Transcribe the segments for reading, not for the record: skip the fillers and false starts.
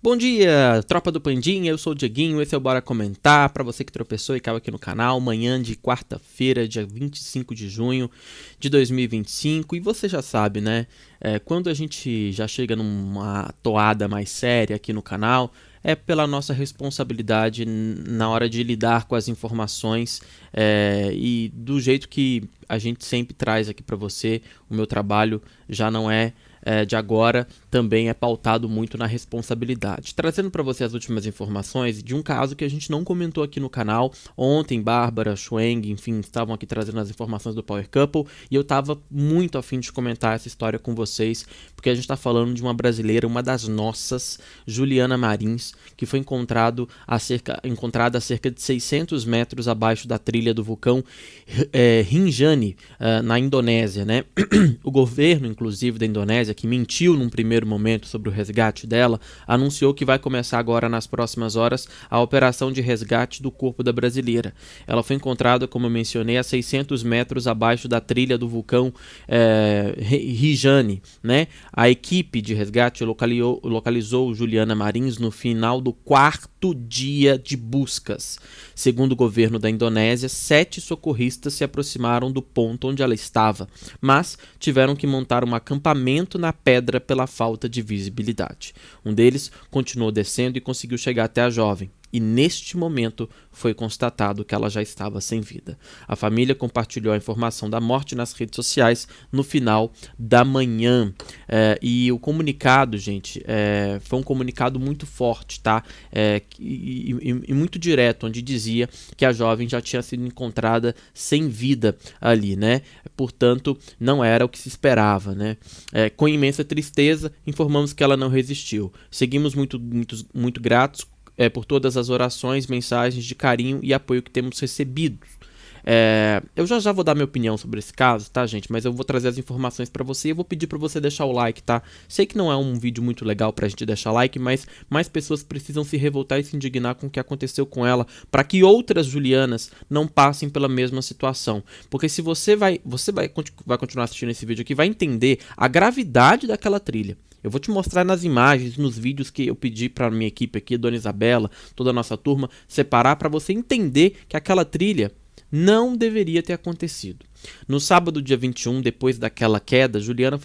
Bom dia, tropa do Pandinha, eu sou o Dieguinho, esse é o Bora Comentar, para você que tropeçou e caiu aqui no canal, manhã de quarta-feira, dia 25 de junho de 2025, e você já sabe, né, quando a gente já chega numa toada mais séria aqui no canal, é pela nossa responsabilidade na hora de lidar com as informações e do jeito que a gente sempre traz aqui para você. O meu trabalho já não é de agora, também é pautado muito na responsabilidade. Trazendo para você as últimas informações de um caso que a gente não comentou aqui no canal. Ontem, Bárbara, Schweng, enfim, estavam aqui trazendo as informações do Power Couple e eu estava muito afim de comentar essa história com vocês, porque a gente está falando de uma brasileira, uma das nossas, Juliana Marins, que foi encontrada a cerca de 600 metros abaixo da trilha do vulcão Rinjani, na Indonésia, né? O governo, inclusive, da Indonésia, que mentiu num primeiro momento sobre o resgate dela, anunciou que vai começar agora, nas próximas horas, a operação de resgate do corpo da brasileira. Ela foi encontrada, como eu mencionei, a 600 metros abaixo da trilha do vulcão Rinjani, né? A equipe de resgate localizou Juliana Marins no final do quarto dia de buscas. Segundo o governo da Indonésia, 7 socorristas se aproximaram do ponto onde ela estava, mas tiveram que montar um acampamento na pedra pela falta de visibilidade. Um deles continuou descendo e conseguiu chegar até a jovem. E neste momento foi constatado que ela já estava sem vida. A família compartilhou a informação da morte nas redes sociais no final da manhã. E o comunicado, gente, foi um comunicado muito forte, tá? E muito direto, onde dizia que a jovem já tinha sido encontrada sem vida ali, né? Portanto, não era o que se esperava, né? Com imensa tristeza, informamos que ela não resistiu. Seguimos muito gratos por todas as orações, mensagens de carinho e apoio que temos recebido. Eu já vou dar minha opinião sobre esse caso, tá, gente? Mas eu vou trazer as informações pra você e eu vou pedir pra você deixar o like, tá? Sei que não é um vídeo muito legal pra gente deixar like, mas mais pessoas precisam se revoltar e se indignar com o que aconteceu com ela, pra que outras Julianas não passem pela mesma situação. Porque se você vai continuar assistindo esse vídeo aqui, vai entender a gravidade daquela trilha. Eu vou te mostrar nas imagens, nos vídeos que eu pedi para minha equipe aqui, Dona Isabela, toda a nossa turma, separar para você entender que aquela trilha não deveria ter acontecido. No sábado, dia 21, depois daquela queda, Juliana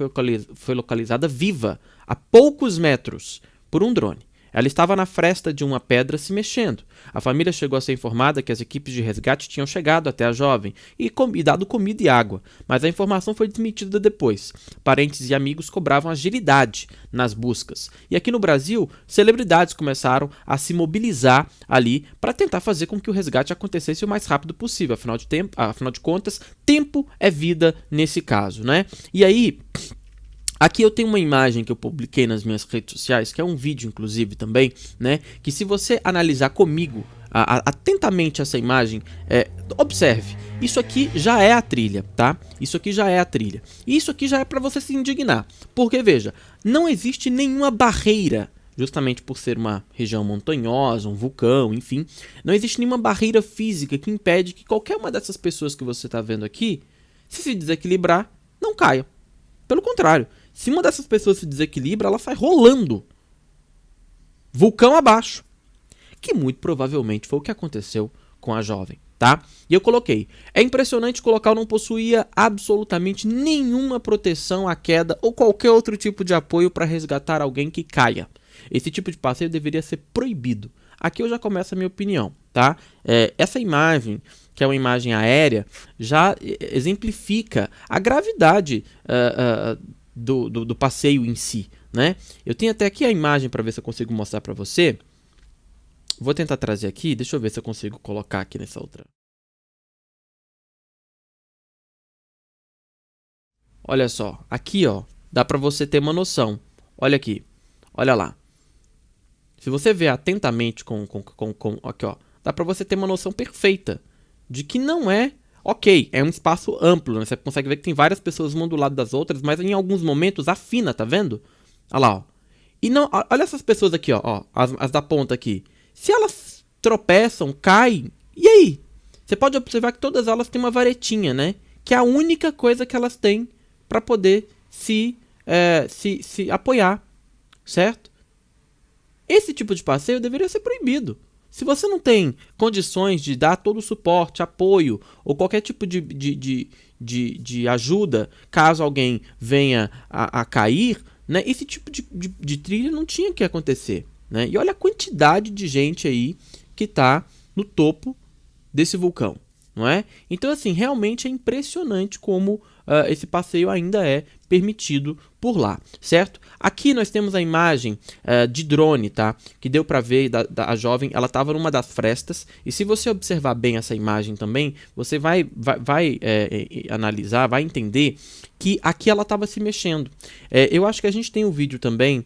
foi localizada viva, a poucos metros, por um drone. Ela estava na fresta de uma pedra se mexendo. A família chegou a ser informada que as equipes de resgate tinham chegado até a jovem e dado comida e água, mas a informação foi desmentida depois. Parentes e amigos cobravam agilidade nas buscas. E aqui no Brasil, celebridades começaram a se mobilizar ali para tentar fazer com que o resgate acontecesse o mais rápido possível. Afinal de contas, tempo é vida nesse caso, né? E aí, aqui eu tenho uma imagem que eu publiquei nas minhas redes sociais, que é um vídeo inclusive também, né? Que se você analisar comigo atentamente essa imagem, observe, isso aqui já é a trilha, tá? Isso aqui já é a trilha. E isso aqui já é para você se indignar. Porque, veja, não existe nenhuma barreira, justamente por ser uma região montanhosa, um vulcão, enfim, não existe nenhuma barreira física que impede que qualquer uma dessas pessoas que você está vendo aqui, se desequilibrar, não caia. Pelo contrário, se uma dessas pessoas se desequilibra, ela sai rolando vulcão abaixo, que muito provavelmente foi o que aconteceu com a jovem, tá? E eu coloquei, é impressionante que o local não possuía absolutamente nenhuma proteção à queda ou qualquer outro tipo de apoio para resgatar alguém que caia. Esse tipo de passeio deveria ser proibido. Aqui eu já começo a minha opinião, tá? Essa imagem, que é uma imagem aérea, já exemplifica a gravidade do passeio em si, né? Eu tenho até aqui a imagem para ver se eu consigo mostrar para você. Vou tentar trazer aqui, deixa eu ver se eu consigo colocar aqui nessa outra. Olha só, aqui ó, dá para você ter uma noção. Olha aqui, olha lá. Se você ver atentamente aqui ó, dá para você ter uma noção perfeita de que não é... Ok, é um espaço amplo, né? Você consegue ver que tem várias pessoas uma do lado das outras, mas em alguns momentos afina, tá vendo? Olha lá, ó. E não, olha essas pessoas aqui, ó, as da ponta aqui. Se elas tropeçam, caem, e aí? Você pode observar que todas elas têm uma varetinha, né? Que é a única coisa que elas têm para poder se apoiar, certo? Esse tipo de passeio deveria ser proibido. Se você não tem condições de dar todo o suporte, apoio ou qualquer tipo de ajuda, caso alguém venha a cair, né, esse tipo de trilha não tinha que acontecer. Né? E olha a quantidade de gente aí que está no topo desse vulcão. Não é? Então, assim, realmente é impressionante como esse passeio ainda é permitido por lá, certo? Aqui nós temos a imagem de drone, tá? Que deu para ver a jovem, ela estava numa das frestas, e se você observar bem essa imagem também, você vai analisar, vai entender que aqui ela estava se mexendo. Eu acho que a gente tem um vídeo também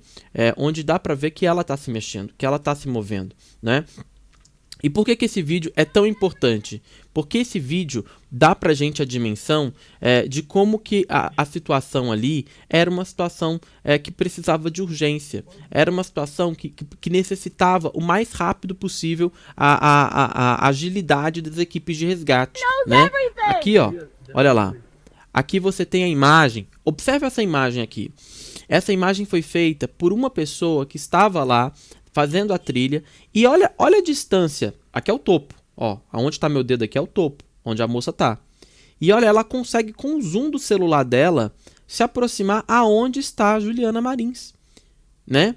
onde dá para ver que ela está se mexendo, que ela está se movendo, né? E por que esse vídeo é tão importante? Porque esse vídeo dá pra gente a dimensão de como que a situação ali era uma situação que precisava de urgência. Era uma situação que necessitava o mais rápido possível a agilidade das equipes de resgate. Né? Aqui, ó, olha lá. Aqui você tem a imagem. Observe essa imagem aqui. Essa imagem foi feita por uma pessoa que estava lá fazendo a trilha, e olha a distância, aqui é o topo, ó, aonde está meu dedo aqui é o topo, onde a moça tá. E olha, ela consegue com o zoom do celular dela se aproximar aonde está a Juliana Marins, né?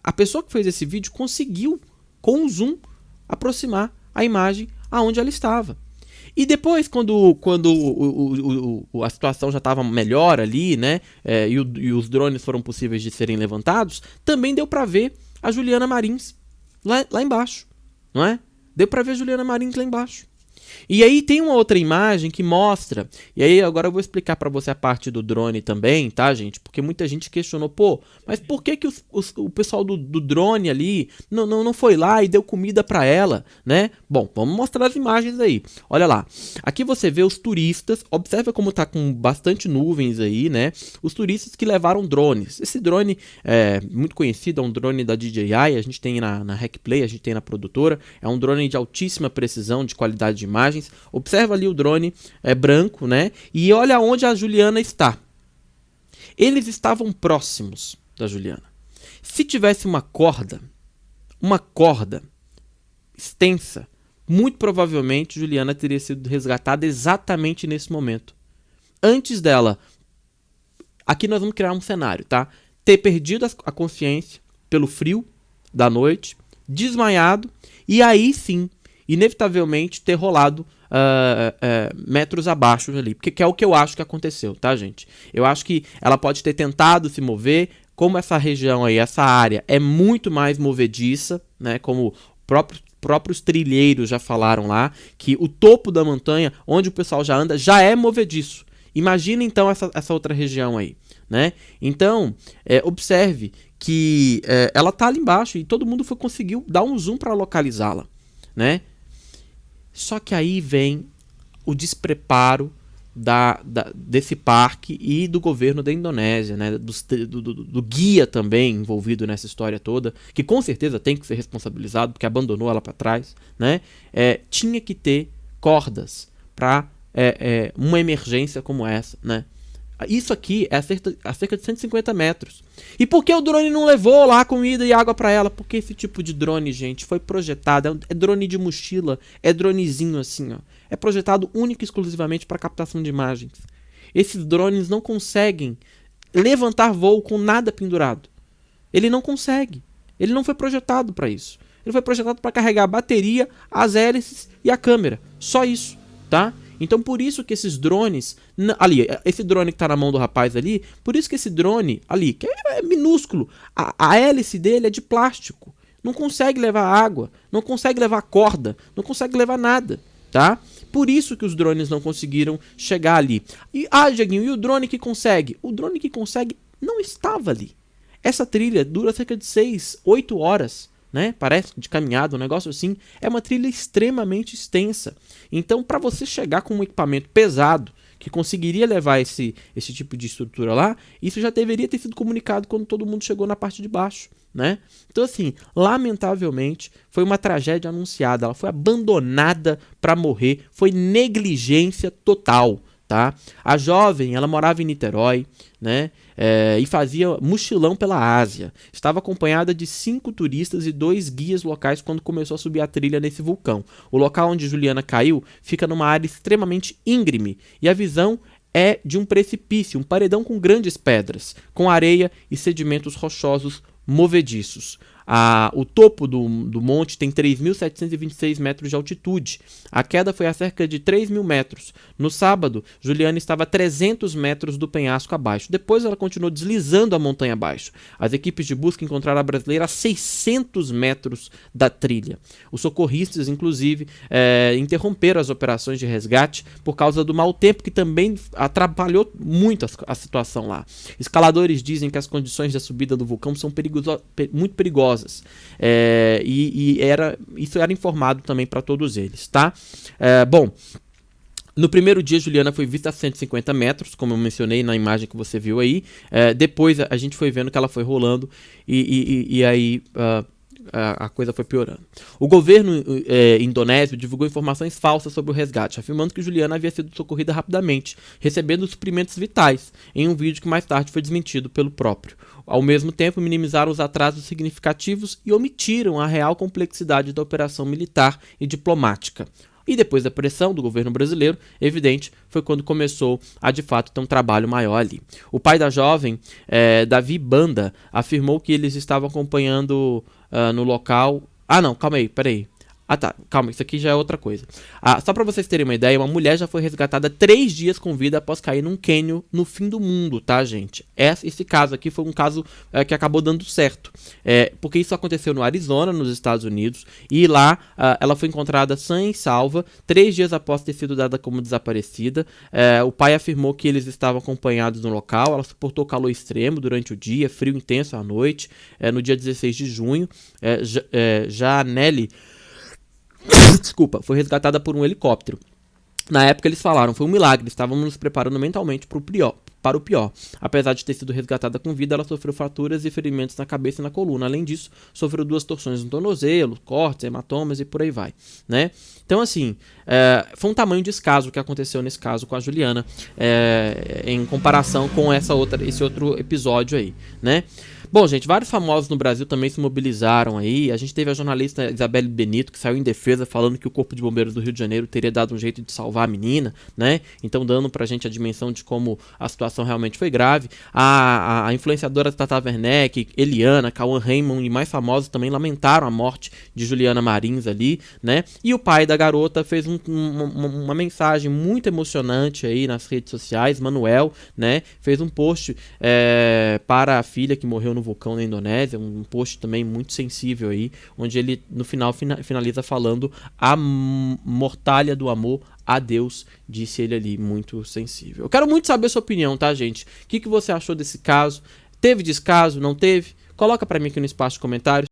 A pessoa que fez esse vídeo conseguiu com o zoom aproximar a imagem aonde ela estava. E depois, quando a situação já estava melhor ali, né, e os drones foram possíveis de serem levantados, também deu para ver a Juliana Marins lá embaixo, não é? Deu para ver a Juliana Marins lá embaixo. E aí tem uma outra imagem que mostra, e aí agora eu vou explicar para você a parte do drone também, tá, gente? Porque muita gente questionou, pô, mas por que o pessoal do drone ali não foi lá e deu comida para ela, né? Bom, vamos mostrar as imagens aí. Olha lá, aqui você vê os turistas, observa como tá com bastante nuvens aí, né? Os turistas que levaram drones. Esse drone é muito conhecido, é um drone da DJI, a gente tem na Hackplay, a gente tem na produtora, é um drone de altíssima precisão, de qualidade de imagem. Observa ali o drone branco, né? E olha onde a Juliana está. Eles estavam próximos da Juliana. Se tivesse uma corda extensa, muito provavelmente Juliana teria sido resgatada exatamente nesse momento. Antes dela, aqui nós vamos criar um cenário, tá? Ter perdido a consciência pelo frio da noite, desmaiado, e aí sim, inevitavelmente ter rolado metros abaixo ali, porque que é o que eu acho que aconteceu, tá, gente? Eu acho que ela pode ter tentado se mover, como essa região aí, essa área é muito mais movediça, né, como próprios trilheiros já falaram lá, que o topo da montanha, onde o pessoal já anda, já é movediço. Imagina então essa outra região aí, né? Então, observe que ela tá ali embaixo e todo mundo conseguiu dar um zoom para localizá-la, né? Só que aí vem o despreparo desse parque e do governo da Indonésia, né? do guia também envolvido nessa história toda, que com certeza tem que ser responsabilizado porque abandonou ela para trás, né? Tinha que ter cordas para uma emergência como essa, né? Isso aqui é a cerca de 150 metros. E por que o drone não levou lá comida e água para ela? Porque esse tipo de drone, gente, foi projetado. É drone de mochila, é dronezinho assim, ó. É projetado única e exclusivamente para captação de imagens. Esses drones não conseguem levantar voo com nada pendurado. Ele não consegue. Ele não foi projetado para isso. Ele foi projetado para carregar a bateria, as hélices e a câmera. Só isso, tá? Então por isso que esses drones, ali, esse drone que tá na mão do rapaz ali, por isso que esse drone ali, que é minúsculo, a hélice dele é de plástico, não consegue levar água, não consegue levar corda, não consegue levar nada, tá? Por isso que os drones não conseguiram chegar ali. E, Dieguinho, e o drone que consegue? O drone que consegue não estava ali. Essa trilha dura cerca de 6, 8 horas. Né? Parece de caminhada, um negócio assim. É uma trilha extremamente extensa. Então, para você chegar com um equipamento pesado que conseguiria levar esse tipo de estrutura lá, isso já deveria ter sido comunicado quando todo mundo chegou na parte de baixo, né? Então, assim, lamentavelmente, foi uma tragédia anunciada. Ela foi abandonada para morrer. Foi negligência total, tá? A jovem, ela morava em Niterói, né? E fazia mochilão pela Ásia. Estava acompanhada de 5 turistas e 2 guias locais quando começou a subir a trilha nesse vulcão. O local onde Juliana caiu fica numa área extremamente íngreme e a visão é de um precipício, um paredão com grandes pedras, com areia e sedimentos rochosos movediços. O topo do monte tem 3.726 metros de altitude. A queda foi a cerca de 3.000 metros. No sábado, Juliana estava a 300 metros do penhasco abaixo. Depois ela continuou deslizando a montanha abaixo. As equipes de busca encontraram a brasileira a 600 metros da trilha. Os socorristas, inclusive, interromperam as operações de resgate por causa do mau tempo, que também atrapalhou muito a situação lá. Escaladores dizem que as condições da subida do vulcão são muito perigosas. Isso era informado também para todos eles, tá? Bom, no primeiro dia, Juliana foi vista a 150 metros, como eu mencionei na imagem que você viu aí. Depois a gente foi vendo que ela foi rolando e aí a coisa foi piorando. O governo indonésio divulgou informações falsas sobre o resgate, afirmando que Juliana havia sido socorrida rapidamente, recebendo suprimentos vitais, em um vídeo que mais tarde foi desmentido pelo próprio. Ao mesmo tempo, minimizaram os atrasos significativos e omitiram a real complexidade da operação militar e diplomática. E depois da pressão do governo brasileiro, evidente, foi quando começou a de fato ter um trabalho maior ali. O pai da jovem, Davi Banda, afirmou que eles estavam acompanhando no local... não, calma aí, peraí. Calma, isso aqui já é outra coisa. Só pra vocês terem uma ideia, uma mulher já foi resgatada 3 dias com vida após cair num cânion no fim do mundo, tá, gente? Esse caso aqui foi um caso que acabou dando certo. Porque isso aconteceu no Arizona, nos Estados Unidos, e lá ela foi encontrada sã e salva 3 dias após ter sido dada como desaparecida. O pai afirmou que eles estavam acompanhados no local, ela suportou calor extremo durante o dia, frio intenso à noite, no dia 16 de junho. Já a Nelly... Desculpa, foi resgatada por um helicóptero. Na época eles falaram, foi um milagre, estávamos nos preparando mentalmente para o pior. Apesar de ter sido resgatada com vida, ela sofreu fraturas e ferimentos na cabeça e na coluna. Além disso, sofreu 2 torções no tornozelo, cortes, hematomas e por aí vai, né? Então, assim, foi um tamanho descaso que aconteceu nesse caso com a Juliana, em comparação com esse outro episódio aí, né? Bom, gente, vários famosos no Brasil também se mobilizaram aí. A gente teve a jornalista Isabelle Benito, que saiu em defesa falando que o Corpo de Bombeiros do Rio de Janeiro teria dado um jeito de salvar a menina, né? Então dando pra gente a dimensão de como a situação realmente foi grave. A influenciadora Tata Werneck, Eliana, Cauã Raymond e mais famosos também lamentaram a morte de Juliana Marins ali, né? E o pai da garota fez uma mensagem muito emocionante aí nas redes sociais, Manuel, né? Fez um post para a filha que morreu no vulcão na Indonésia, um post também muito sensível aí, onde ele no final finaliza falando: a mortalha do amor a Deus, disse ele ali, muito sensível. Eu quero muito saber a sua opinião, tá, gente? O que você achou desse caso? Teve descaso? Não teve? Coloca pra mim aqui no espaço de comentários.